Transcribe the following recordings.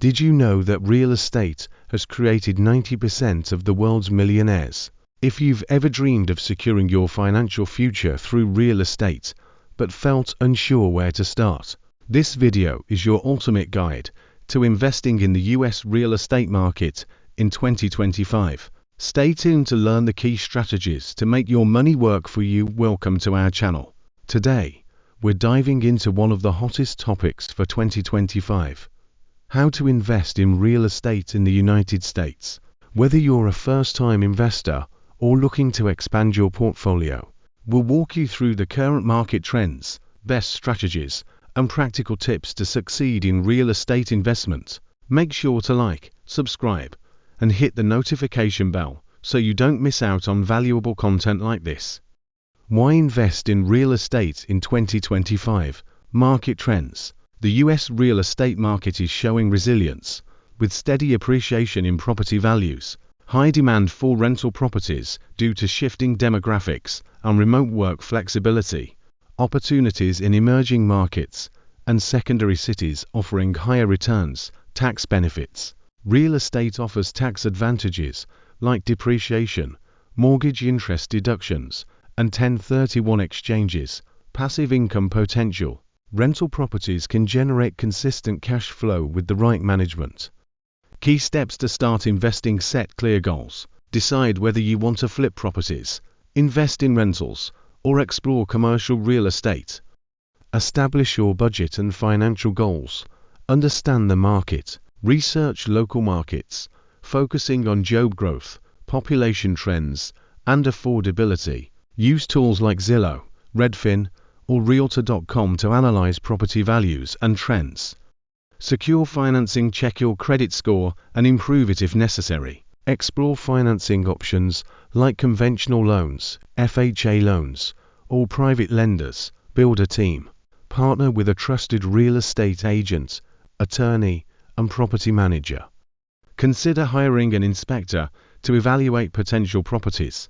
Did you know that real estate has created 90% of the world's millionaires? If you've ever dreamed of securing your financial future through real estate, but felt unsure where to start, this video is your ultimate guide to investing in the US real estate market in 2025. Stay tuned to learn the key strategies to make your money work for you. Welcome to our channel. Today, we're diving into one of the hottest topics for 2025. How to invest in real estate in the United States. Whether you're a first-time investor or looking to expand your portfolio, we'll walk you through the current market trends, best strategies, and practical tips to succeed in real estate investment. Make sure to like, subscribe, and hit the notification bell so you don't miss out on valuable content like this. Why invest in real estate in 2025? Market trends. The US real estate market is showing resilience, with steady appreciation in property values, high demand for rental properties due to shifting demographics and remote work flexibility, opportunities in emerging markets, and secondary cities offering higher returns, tax benefits. Real estate offers tax advantages like depreciation, mortgage interest deductions, and 1031 exchanges, passive income potential. Rental properties can generate consistent cash flow with the right management. Key steps to start investing. Set clear goals. Decide whether you want to flip properties, invest in rentals, or explore commercial real estate. Establish your budget and financial goals. Understand the market. Research local markets, focusing on job growth, population trends, and affordability. Use tools like Zillow, Redfin, or Realtor.com to analyze property values and trends. Secure financing. Check your credit score and improve it if necessary. Explore financing options like conventional loans, FHA loans, or private lenders. Build a team. Partner with a trusted real estate agent, attorney, and property manager. Consider hiring an inspector to evaluate potential properties.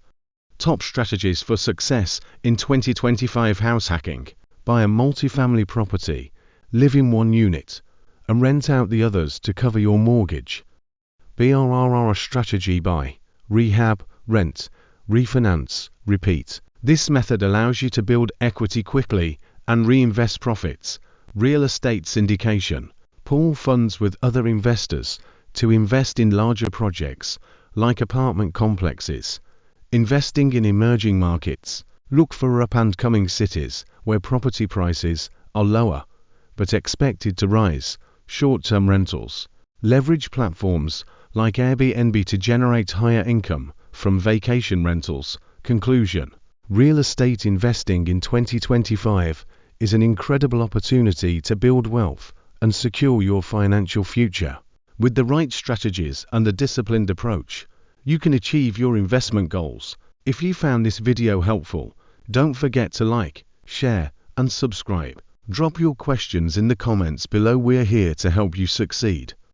Top strategies for success in 2025. House hacking. Buy a multifamily property, live in one unit, and rent out the others to cover your mortgage. BRRRR strategy. Buy, rehab, rent, refinance, repeat. This method allows you to build equity quickly and reinvest profits. Real estate syndication. Pool funds with other investors to invest in larger projects like apartment complexes. Investing in emerging markets. Look for up-and-coming cities where property prices are lower but expected to rise. Short-term rentals. Leverage platforms like Airbnb to generate higher income from vacation rentals. Conclusion. Real estate investing in 2025 is an incredible opportunity to build wealth and secure your financial future. With the right strategies and a disciplined approach, you can achieve your investment goals. If you found this video helpful, don't forget to like, share, and subscribe. Drop your questions in the comments below. We're here to help you succeed.